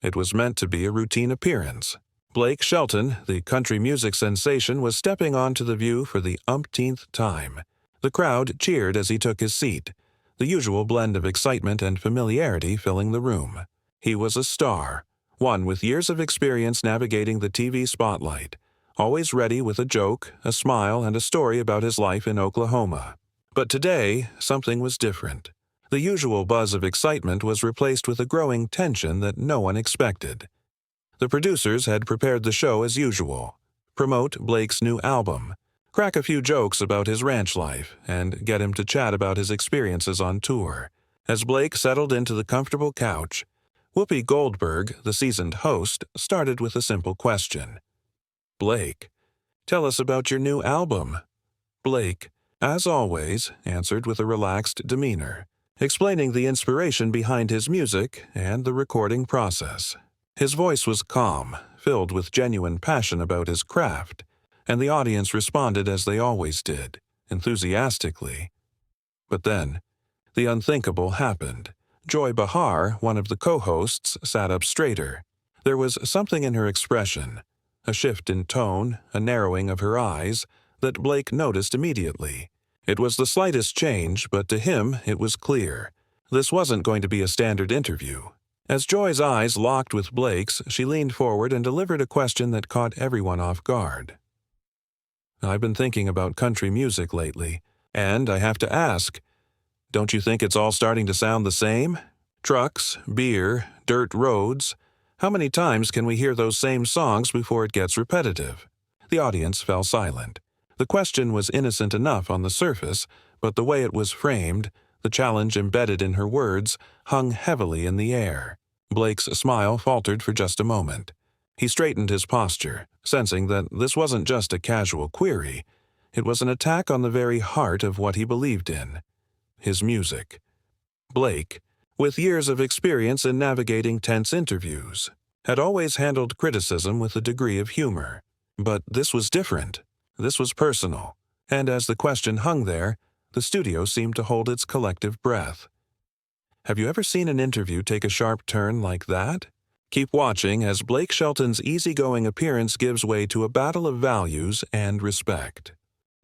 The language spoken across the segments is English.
It was meant to be a routine appearance. Blake Shelton, the country music sensation, was stepping onto the View for the umpteenth time. The crowd cheered as he took his seat, the usual blend of excitement and familiarity filling the room. He was a star, one with years of experience navigating the TV spotlight, always ready with a joke, a smile, and a story about his life in Oklahoma. But today, something was different. The usual buzz of excitement was replaced with a growing tension that no one expected. The producers had prepared the show as usual: promote Blake's new album, crack a few jokes about his ranch life, and get him to chat about his experiences on tour. As Blake settled into the comfortable couch, Whoopi Goldberg, the seasoned host, started with a simple question. "Blake, tell us about your new album." Blake, as always, answered with a relaxed demeanor, explaining the inspiration behind his music and the recording process. His voice was calm, filled with genuine passion about his craft, and the audience responded as they always did, enthusiastically. But then, the unthinkable happened. Joy Behar, one of the co-hosts, sat up straighter. There was something in her expression, a shift in tone, a narrowing of her eyes, that Blake noticed immediately. It was the slightest change, but to him it was clear. This wasn't going to be a standard interview. As Joy's eyes locked with Blake's, she leaned forward and delivered a question that caught everyone off guard. "I've been thinking about country music lately, and I have to ask, don't you think it's all starting to sound the same? Trucks, beer, dirt roads. How many times can we hear those same songs before it gets repetitive?" The audience fell silent. The question was innocent enough on the surface, but the way it was framed, the challenge embedded in her words, hung heavily in the air. Blake's smile faltered for just a moment. He straightened his posture, sensing that this wasn't just a casual query. It was an attack on the very heart of what he believed in: his music. Blake, with years of experience in navigating tense interviews, had always handled criticism with a degree of humor. But this was different. This was personal, and as the question hung there, the studio seemed to hold its collective breath. Have you ever seen an interview take a sharp turn like that? Keep watching as Blake Shelton's easygoing appearance gives way to a battle of values and respect.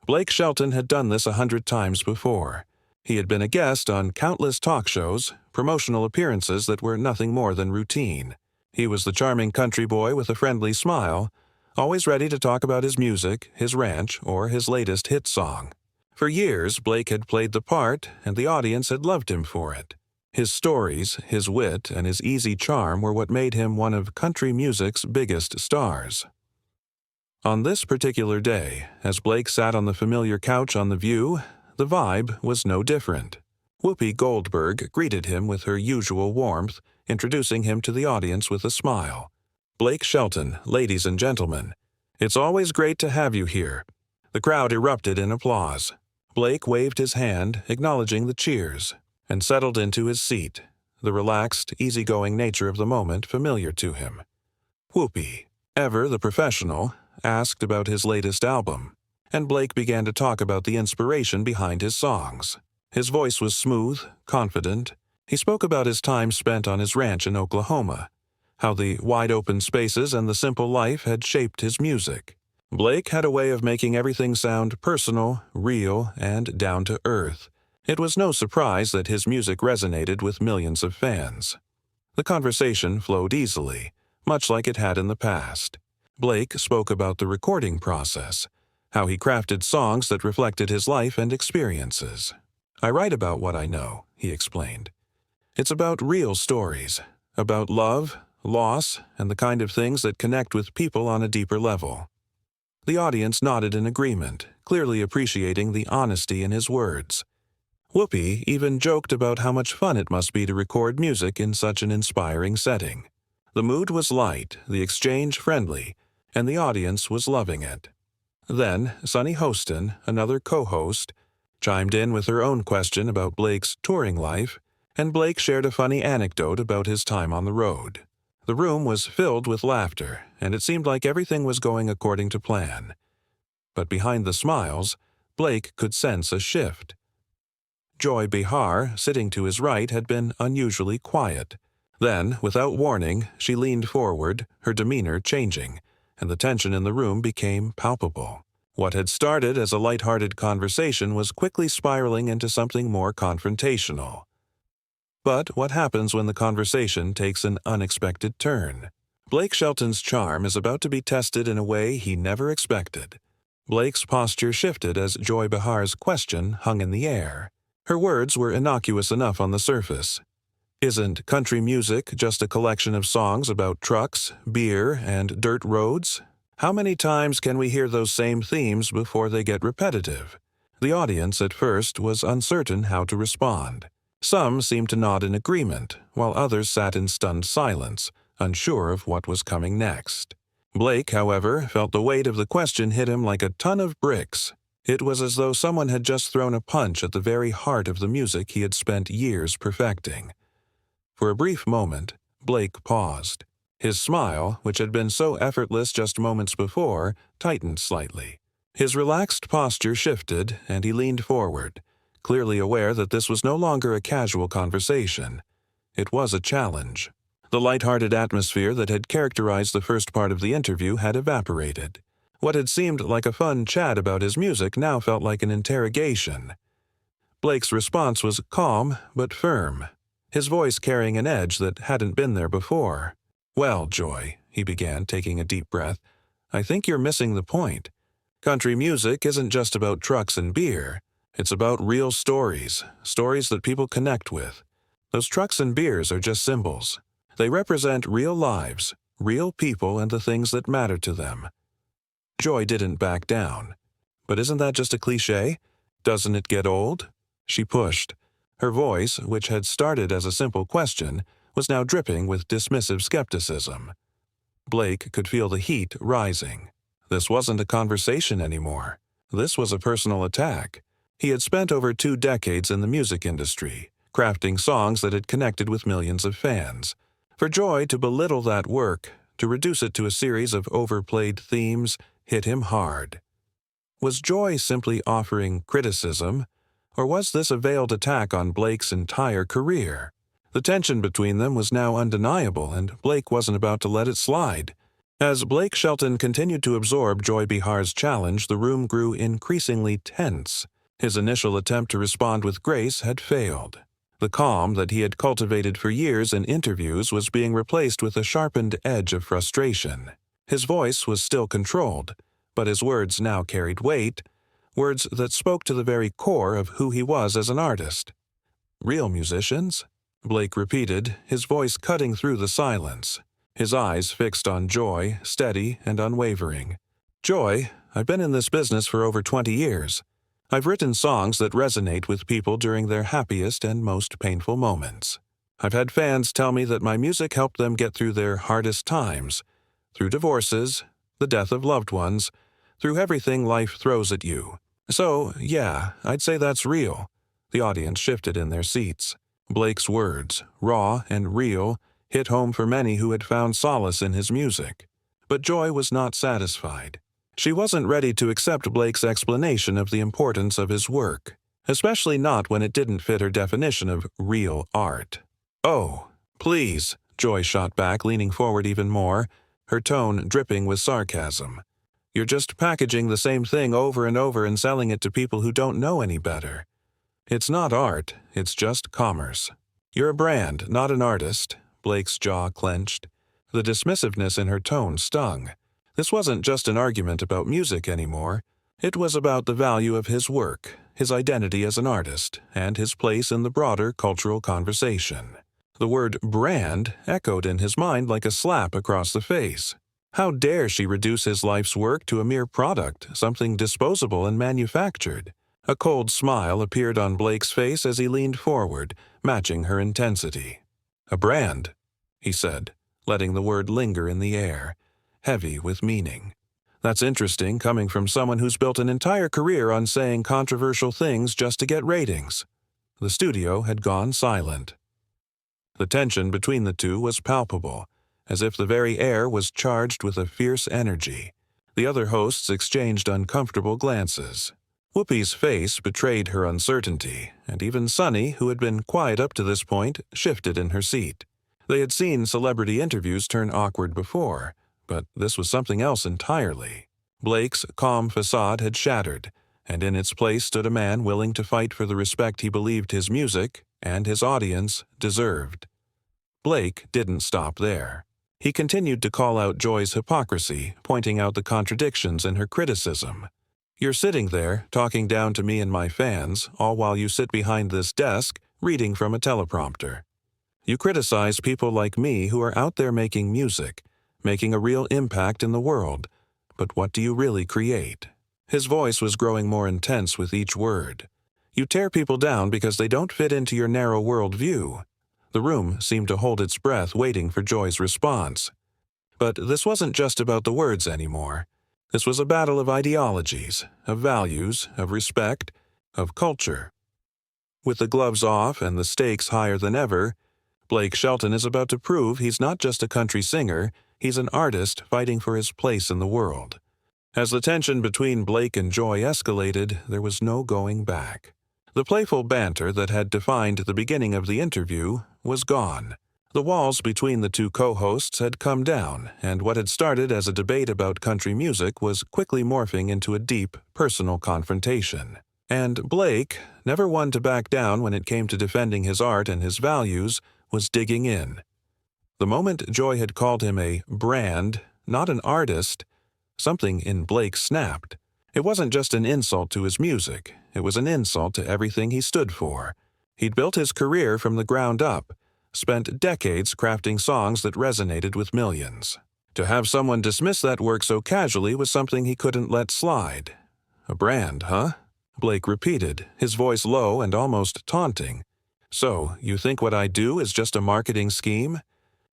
Blake Shelton had done this 100 times before. He had been a guest on countless talk shows, promotional appearances that were nothing more than routine. He was the charming country boy with a friendly smile, always ready to talk about his music, his ranch, or his latest hit song. For years, Blake had played the part, and the audience had loved him for it. His stories, his wit, and his easy charm were what made him one of country music's biggest stars. On this particular day, as Blake sat on the familiar couch on The View, the vibe was no different. Whoopi Goldberg greeted him with her usual warmth, introducing him to the audience with a smile. "Blake Shelton, ladies and gentlemen, it's always great to have you here." The crowd erupted in applause. Blake waved his hand, acknowledging the cheers, and settled into his seat, the relaxed, easygoing nature of the moment familiar to him. Whoopi, ever the professional, asked about his latest album, and Blake began to talk about the inspiration behind his songs. His voice was smooth, confident. He spoke about his time spent on his ranch in Oklahoma, how the wide-open spaces and the simple life had shaped his music. Blake had a way of making everything sound personal, real, and down to earth. It was no surprise that his music resonated with millions of fans. The conversation flowed easily, much like it had in the past. Blake spoke about the recording process, how he crafted songs that reflected his life and experiences. "I write about what I know," he explained. "It's about real stories, about love, loss, and the kind of things that connect with people on a deeper level." The audience nodded in agreement, clearly appreciating the honesty in his words. Whoopi even joked about how much fun it must be to record music in such an inspiring setting. The mood was light, the exchange friendly, and the audience was loving it. Then, Sunny Hostin, another co-host, chimed in with her own question about Blake's touring life, and Blake shared a funny anecdote about his time on the road. The room was filled with laughter, and it seemed like everything was going according to plan. But behind the smiles, Blake could sense a shift. Joy Behar, sitting to his right, had been unusually quiet. Then, without warning, she leaned forward, her demeanor changing, and the tension in the room became palpable. What had started as a light-hearted conversation was quickly spiraling into something more confrontational. But what happens when the conversation takes an unexpected turn? Blake Shelton's charm is about to be tested in a way he never expected. Blake's posture shifted as Joy Behar's question hung in the air. Her words were innocuous enough on the surface. Isn't country music just a collection of songs about trucks, beer, and dirt roads? How many times can we hear those same themes before they get repetitive? The audience at first was uncertain how to respond. Some seemed to nod in agreement, while others sat in stunned silence, unsure of what was coming next. Blake, however, felt the weight of the question hit him like a ton of bricks. It was as though someone had just thrown a punch at the very heart of the music he had spent years perfecting. For a brief moment, Blake paused. His smile, which had been so effortless just moments before, tightened slightly. His relaxed posture shifted, and he leaned forward, clearly aware that this was no longer a casual conversation. It was a challenge. The light-hearted atmosphere that had characterized the first part of the interview had evaporated. What had seemed like a fun chat about his music now felt like an interrogation. Blake's response was calm but firm, his voice carrying an edge that hadn't been there before. "Well, Joy," he began, taking a deep breath, "I think you're missing the point. Country music isn't just about trucks and beer. It's about real stories, stories that people connect with. Those trucks and beers are just symbols. They represent real lives, real people and the things that matter to them." Joy didn't back down. "But isn't that just a cliché? Doesn't it get old?" She pushed. Her voice, which had started as a simple question, was now dripping with dismissive skepticism. Blake could feel the heat rising. This wasn't a conversation anymore. This was a personal attack. He had spent over 2 decades in the music industry, crafting songs that had connected with millions of fans. For Joy to belittle that work, to reduce it to a series of overplayed themes, hit him hard. Was Joy simply offering criticism, or was this a veiled attack on Blake's entire career? The tension between them was now undeniable, and Blake wasn't about to let it slide. As Blake Shelton continued to absorb Joy Behar's challenge, the room grew increasingly tense. His initial attempt to respond with grace had failed. The calm that he had cultivated for years in interviews was being replaced with a sharpened edge of frustration. His voice was still controlled, but his words now carried weight, words that spoke to the very core of who he was as an artist. "Real musicians?" Blake repeated, his voice cutting through the silence. His eyes fixed on Joy, steady and unwavering. "Joy, I've been in this business for over 20 years. I've written songs that resonate with people during their happiest and most painful moments. I've had fans tell me that my music helped them get through their hardest times, through divorces, the death of loved ones, through everything life throws at you. So, yeah, I'd say that's real." The audience shifted in their seats. Blake's words, raw and real, hit home for many who had found solace in his music. But Joy was not satisfied. She wasn't ready to accept Blake's explanation of the importance of his work, especially not when it didn't fit her definition of real art. "Oh, please," Joy shot back, leaning forward even more, her tone dripping with sarcasm. "You're just packaging the same thing over and over and selling it to people who don't know any better. It's not art, it's just commerce. You're a brand, not an artist." Blake's jaw clenched. The dismissiveness in her tone stung. This wasn't just an argument about music anymore. It was about the value of his work, his identity as an artist, and his place in the broader cultural conversation. The word brand echoed in his mind like a slap across the face. How dare she reduce his life's work to a mere product, something disposable and manufactured? A cold smile appeared on Blake's face as he leaned forward, matching her intensity. "A brand," he said, letting the word linger in the air, heavy with meaning. "That's interesting coming from someone who's built an entire career on saying controversial things just to get ratings." The studio had gone silent. The tension between the two was palpable, as if the very air was charged with a fierce energy. The other hosts exchanged uncomfortable glances. Whoopi's face betrayed her uncertainty, and even Sunny, who had been quiet up to this point, shifted in her seat. They had seen celebrity interviews turn awkward before, but this was something else entirely. Blake's calm facade had shattered, and in its place stood a man willing to fight for the respect he believed his music and his audience deserved. Blake didn't stop there. He continued to call out Joy's hypocrisy, pointing out the contradictions in her criticism. "You're sitting there, talking down to me and my fans, all while you sit behind this desk, reading from a teleprompter. You criticize people like me who are out there making music, making a real impact in the world. But what do you really create?" His voice was growing more intense with each word. "You tear people down because they don't fit into your narrow worldview." The room seemed to hold its breath, waiting for Joy's response. But this wasn't just about the words anymore. This was a battle of ideologies, of values, of respect, of culture. With the gloves off and the stakes higher than ever, Blake Shelton is about to prove he's not just a country singer, he's an artist fighting for his place in the world. As the tension between Blake and Joy escalated, there was no going back. The playful banter that had defined the beginning of the interview was gone. The walls between the two co-hosts had come down, and what had started as a debate about country music was quickly morphing into a deep, personal confrontation. And Blake, never one to back down when it came to defending his art and his values, was digging in. The moment Joy had called him a brand, not an artist, something in Blake snapped. It wasn't just an insult to his music, it was an insult to everything he stood for. He'd built his career from the ground up, spent decades crafting songs that resonated with millions. To have someone dismiss that work so casually was something he couldn't let slide. "A brand, huh?" Blake repeated, his voice low and almost taunting. "So, you think what I do is just a marketing scheme?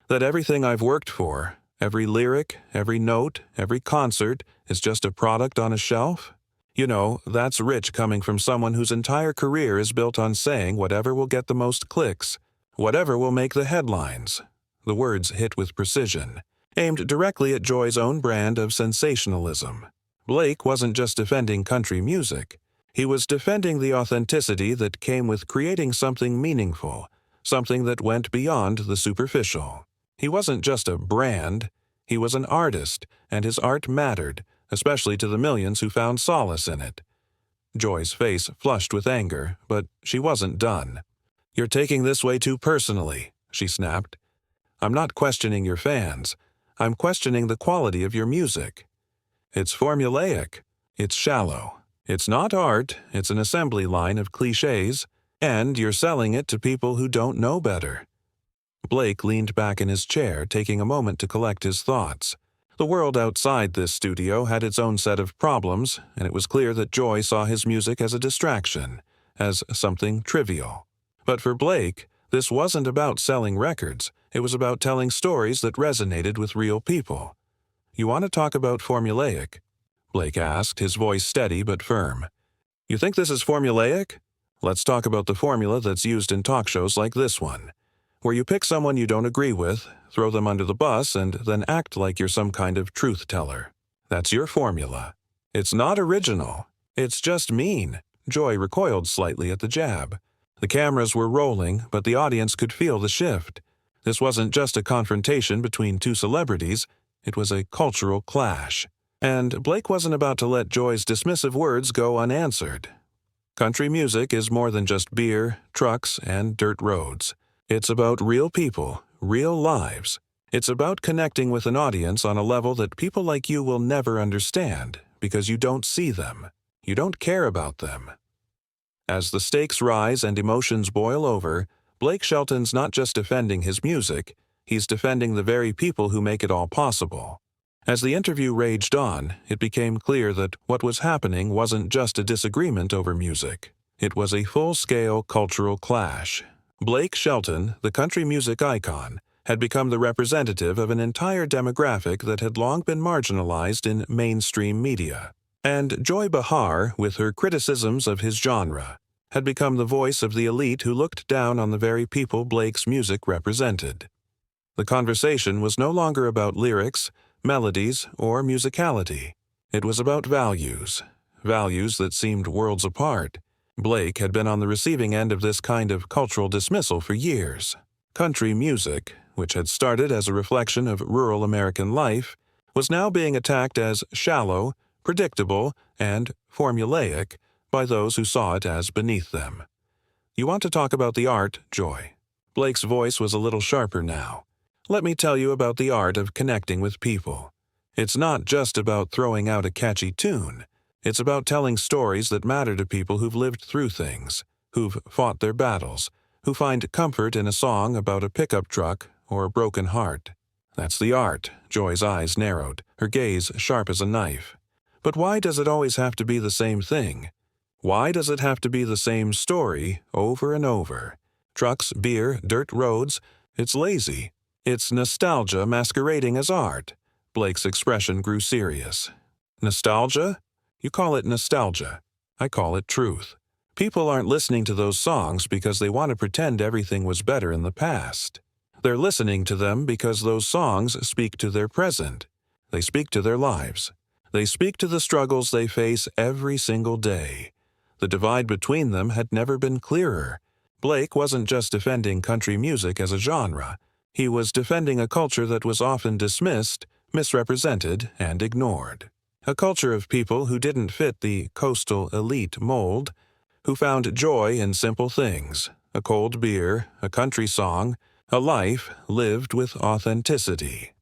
That everything I've worked for, every lyric, every note, every concert, is just a product on a shelf? You know, that's rich coming from someone whose entire career is built on saying whatever will get the most clicks, whatever will make the headlines." The words hit with precision, aimed directly at Joy's own brand of sensationalism. Blake wasn't just defending country music. He was defending the authenticity that came with creating something meaningful, something that went beyond the superficial. He wasn't just a brand, he was an artist, and his art mattered, especially to the millions who found solace in it. Joy's face flushed with anger, but she wasn't done. "You're taking this way too personally," she snapped. "I'm not questioning your fans. I'm questioning the quality of your music. It's formulaic. It's shallow. It's not art, it's an assembly line of cliches, and you're selling it to people who don't know better." Blake leaned back in his chair, taking a moment to collect his thoughts. The world outside this studio had its own set of problems, and it was clear that Joy saw his music as a distraction, as something trivial. But for Blake, this wasn't about selling records, it was about telling stories that resonated with real people. "You want to talk about formulaic?" Blake asked, his voice steady but firm. "You think this is formulaic? Let's talk about the formula that's used in talk shows like this one, where you pick someone you don't agree with, throw them under the bus, and then act like you're some kind of truth teller. That's your formula. It's not original. It's just mean." Joy recoiled slightly at the jab. The cameras were rolling, but the audience could feel the shift. This wasn't just a confrontation between two celebrities, it was a cultural clash. And Blake wasn't about to let Joy's dismissive words go unanswered. Country music is more than just beer, trucks, and dirt roads. It's about real people, real lives. It's about connecting with an audience on a level that people like you will never understand, because you don't see them. You don't care about them. As the stakes rise and emotions boil over, Blake Shelton's not just defending his music, he's defending the very people who make it all possible. As the interview raged on, it became clear that what was happening wasn't just a disagreement over music. It was a full-scale cultural clash. Blake Shelton, the country music icon, had become the representative of an entire demographic that had long been marginalized in mainstream media. And Joy Behar, with her criticisms of his genre, had become the voice of the elite who looked down on the very people Blake's music represented. The conversation was no longer about lyrics, melodies, or musicality. It was about values, values that seemed worlds apart. Blake had been on the receiving end of this kind of cultural dismissal for years. Country music, which had started as a reflection of rural American life, was now being attacked as shallow, predictable, and formulaic by those who saw it as beneath them. "You want to talk about the art, Joy?" Blake's voice was a little sharper now. "Let me tell you about the art of connecting with people. It's not just about throwing out a catchy tune. It's about telling stories that matter to people who've lived through things, who've fought their battles, who find comfort in a song about a pickup truck or a broken heart. That's the art." Joy's eyes narrowed, her gaze sharp as a knife. "But why does it always have to be the same thing? Why does it have to be the same story over and over? Trucks, beer, dirt roads. It's lazy. It's nostalgia masquerading as art." Blake's expression grew serious. "Nostalgia? You call it nostalgia. I call it truth. People aren't listening to those songs because they want to pretend everything was better in the past. They're listening to them because those songs speak to their present. They speak to their lives. They speak to the struggles they face every single day. The divide between them had never been clearer." Blake wasn't just defending country music as a genre. He was defending a culture that was often dismissed, misrepresented, and ignored. A culture of people who didn't fit the coastal elite mold, who found joy in simple things: a cold beer, a country song, a life lived with authenticity.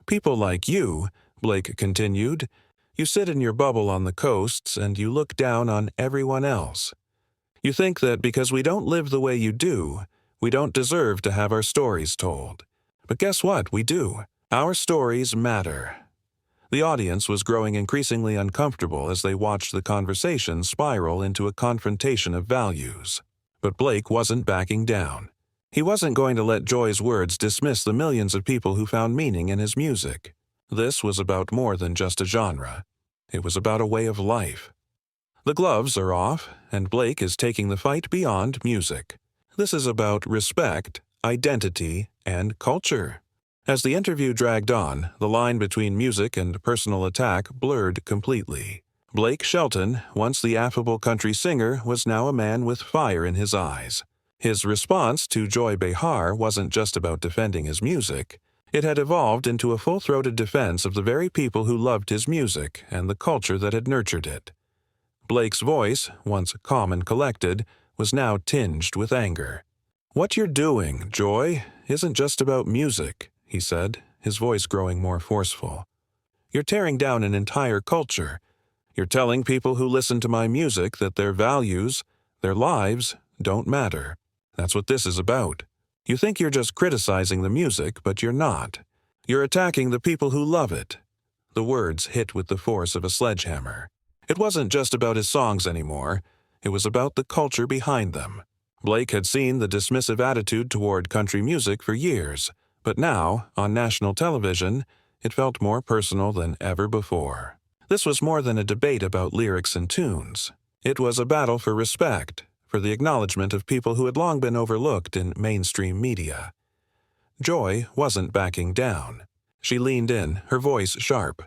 "People like you," Blake continued, "you sit in your bubble on the coasts and you look down on everyone else. You think that because we don't live the way you do, we don't deserve to have our stories told. But guess what? We do. Our stories matter." The audience was growing increasingly uncomfortable as they watched the conversation spiral into a confrontation of values. But Blake wasn't backing down. He wasn't going to let Joy's words dismiss the millions of people who found meaning in his music. This was about more than just a genre. It was about a way of life. The gloves are off, and Blake is taking the fight beyond music. This is about respect, identity, and culture. As the interview dragged on, the line between music and personal attack blurred completely. Blake Shelton, once the affable country singer, was now a man with fire in his eyes. His response to Joy Behar wasn't just about defending his music. It had evolved into a full-throated defense of the very people who loved his music and the culture that had nurtured it. Blake's voice, once calm and collected, was now tinged with anger. "What you're doing, Joy, isn't just about music," he said, his voice growing more forceful. "You're tearing down an entire culture. You're telling people who listen to my music that their values, their lives, don't matter. That's what this is about. You think you're just criticizing the music, but you're not. You're attacking the people who love it." The words hit with the force of a sledgehammer. It wasn't just about his songs anymore. It was about the culture behind them. Blake had seen the dismissive attitude toward country music for years, but now, on national television, it felt more personal than ever before. This was more than a debate about lyrics and tunes. It was a battle for respect, for the acknowledgement of people who had long been overlooked in mainstream media. Joy wasn't backing down. She leaned in, her voice sharp.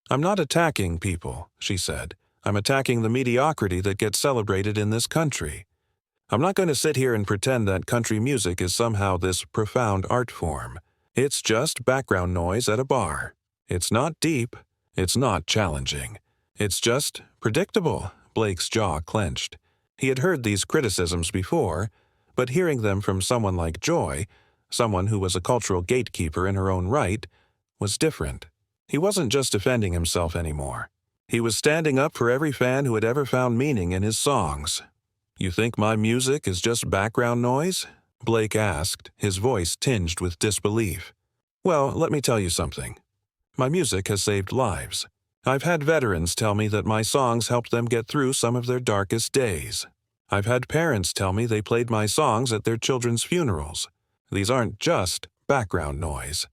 "I'm not attacking people," she said. "I'm attacking the mediocrity that gets celebrated in this country. I'm not going to sit here and pretend that country music is somehow this profound art form. It's just background noise at a bar. It's not deep. It's not challenging. It's just predictable." Blake's jaw clenched. He had heard these criticisms before, but hearing them from someone like Joy, someone who was a cultural gatekeeper in her own right, was different. He wasn't just defending himself anymore. He was standing up for every fan who had ever found meaning in his songs. "You think my music is just background noise?" Blake asked, his voice tinged with disbelief. "Well, let me tell you something. My music has saved lives. I've had veterans tell me that my songs helped them get through some of their darkest days. I've had parents tell me they played my songs at their children's funerals. These aren't just background noise.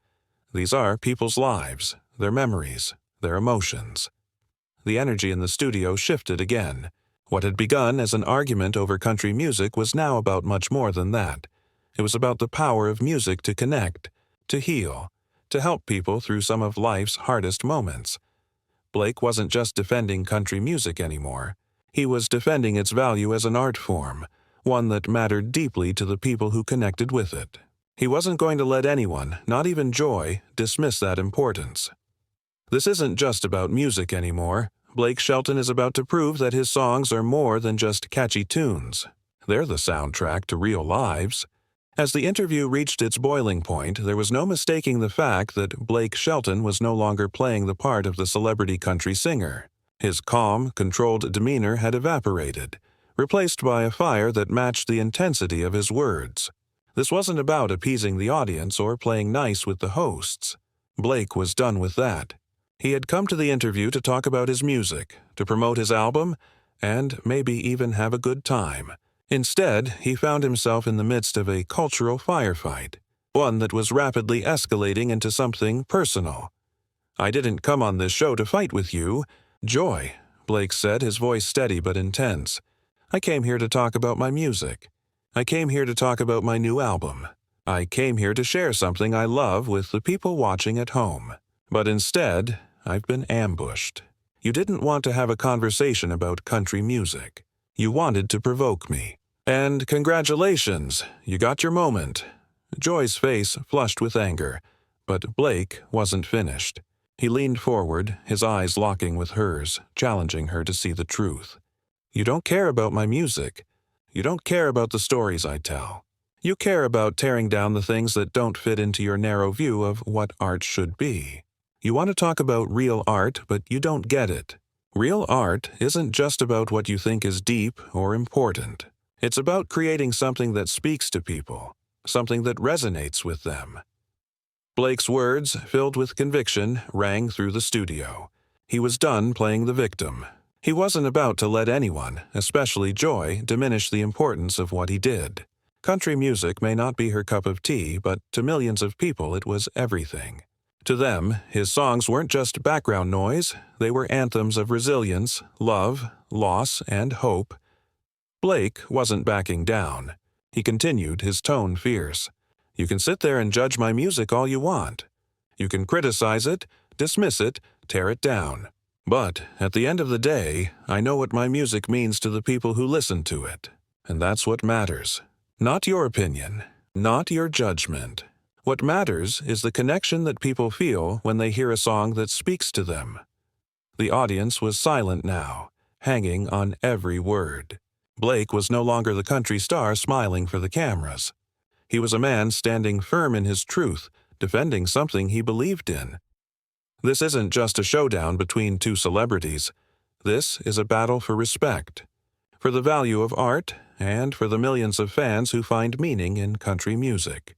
These are people's lives, their memories, their emotions." The energy in the studio shifted again. What had begun as an argument over country music was now about much more than that. It was about the power of music to connect, to heal, to help people through some of life's hardest moments. Blake wasn't just defending country music anymore. He was defending its value as an art form, one that mattered deeply to the people who connected with it. He wasn't going to let anyone, not even Joy, dismiss that importance. This isn't just about music anymore. Blake Shelton is about to prove that his songs are more than just catchy tunes. They're the soundtrack to real lives. As the interview reached its boiling point, there was no mistaking the fact that Blake Shelton was no longer playing the part of the celebrity country singer. His calm, controlled demeanor had evaporated, replaced by a fire that matched the intensity of his words. This wasn't about appeasing the audience or playing nice with the hosts. Blake was done with that. He had come to the interview to talk about his music, to promote his album, and maybe even have a good time. Instead, he found himself in the midst of a cultural firefight, one that was rapidly escalating into something personal. "I didn't come on this show to fight with you, Joy," Blake said, his voice steady but intense. "I came here to talk about my music. I came here to talk about my new album. I came here to share something I love with the people watching at home. But instead, I've been ambushed. You didn't want to have a conversation about country music. You wanted to provoke me. And congratulations, you got your moment." Joy's face flushed with anger, but Blake wasn't finished. He leaned forward, his eyes locking with hers, challenging her to see the truth. "You don't care about my music. You don't care about the stories I tell. You care about tearing down the things that don't fit into your narrow view of what art should be. You want to talk about real art, but you don't get it. Real art isn't just about what you think is deep or important. It's about creating something that speaks to people, something that resonates with them." Blake's words, filled with conviction, rang through the studio. He was done playing the victim. He wasn't about to let anyone, especially Joy, diminish the importance of what he did. Country music may not be her cup of tea, but to millions of people it was everything. To them, his songs weren't just background noise, they were anthems of resilience, love, loss, and hope. Blake wasn't backing down. He continued, his tone fierce. "You can sit there and judge my music all you want. You can criticize it, dismiss it, tear it down. But at the end of the day, I know what my music means to the people who listen to it. And that's what matters. Not your opinion, not your judgment. What matters is the connection that people feel when they hear a song that speaks to them." The audience was silent now, hanging on every word. Blake was no longer the country star smiling for the cameras. He was a man standing firm in his truth, defending something he believed in. This isn't just a showdown between two celebrities. This is a battle for respect, for the value of art, and for the millions of fans who find meaning in country music.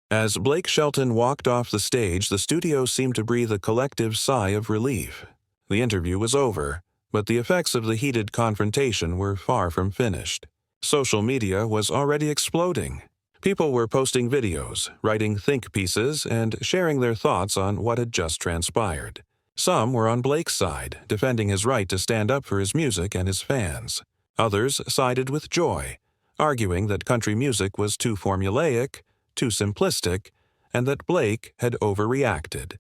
As Blake Shelton walked off the stage, the studio seemed to breathe a collective sigh of relief. The interview was over, but the effects of the heated confrontation were far from finished. Social media was already exploding. People were posting videos, writing think pieces, and sharing their thoughts on what had just transpired. Some were on Blake's side, defending his right to stand up for his music and his fans. Others sided with Joy, arguing that country music was too formulaic, too simplistic, and that Blake had overreacted.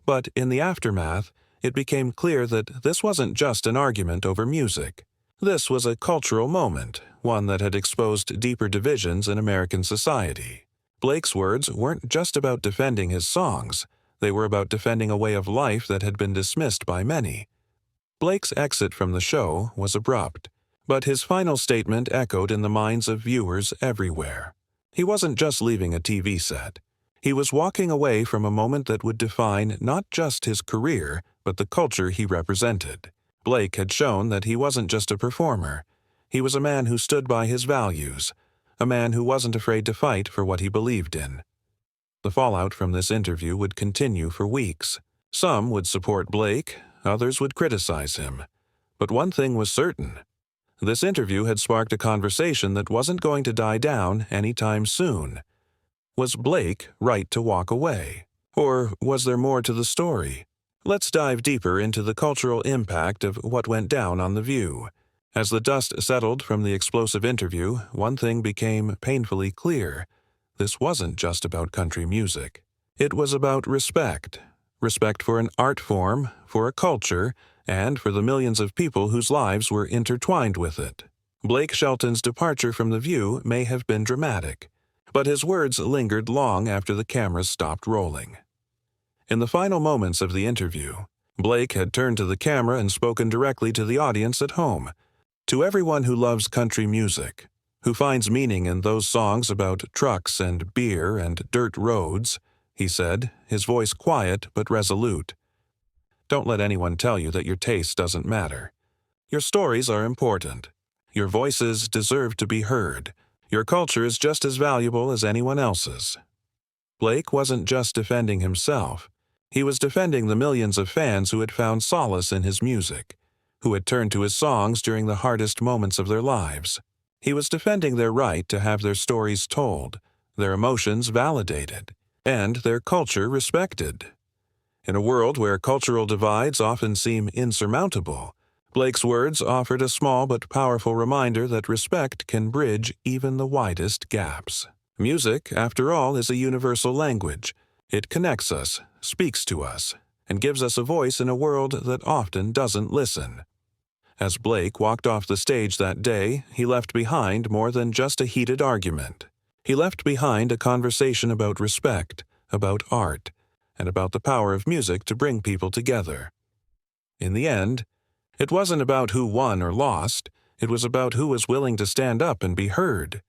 But in the aftermath, it became clear that this wasn't just an argument over music. This was a cultural moment, one that had exposed deeper divisions in American society. Blake's words weren't just about defending his songs, they were about defending a way of life that had been dismissed by many. Blake's exit from the show was abrupt, but his final statement echoed in the minds of viewers everywhere. He wasn't just leaving a TV set. He was walking away from a moment that would define not just his career, but the culture he represented. Blake had shown that he wasn't just a performer. He was a man who stood by his values, a man who wasn't afraid to fight for what he believed in. The fallout from this interview would continue for weeks. Some would support Blake, others would criticize him. But one thing was certain. This interview had sparked a conversation that wasn't going to die down anytime soon. Was Blake right to walk away? Or was there more to the story? Let's dive deeper into the cultural impact of what went down on The View. As the dust settled from the explosive interview, one thing became painfully clear. This wasn't just about country music. It was about respect. Respect for an art form, for a culture, and for the millions of people whose lives were intertwined with it. Blake Shelton's departure from The View may have been dramatic, but his words lingered long after the cameras stopped rolling. In the final moments of the interview, Blake had turned to the camera and spoken directly to the audience at home. To everyone who loves country music, who finds meaning in those songs about trucks and beer and dirt roads, he said, his voice quiet but resolute. Don't let anyone tell you that your taste doesn't matter. Your stories are important. Your voices deserve to be heard. Your culture is just as valuable as anyone else's. Blake wasn't just defending himself. He was defending the millions of fans who had found solace in his music, who had turned to his songs during the hardest moments of their lives. He was defending their right to have their stories told, their emotions validated, and their culture respected. In a world where cultural divides often seem insurmountable, Blake's words offered a small but powerful reminder that respect can bridge even the widest gaps. Music, after all, is a universal language. It connects us, speaks to us, and gives us a voice in a world that often doesn't listen. As Blake walked off the stage that day, he left behind more than just a heated argument. He left behind a conversation about respect, about art, and about the power of music to bring people together. In the end, it wasn't about who won or lost. It was about who was willing to stand up and be heard,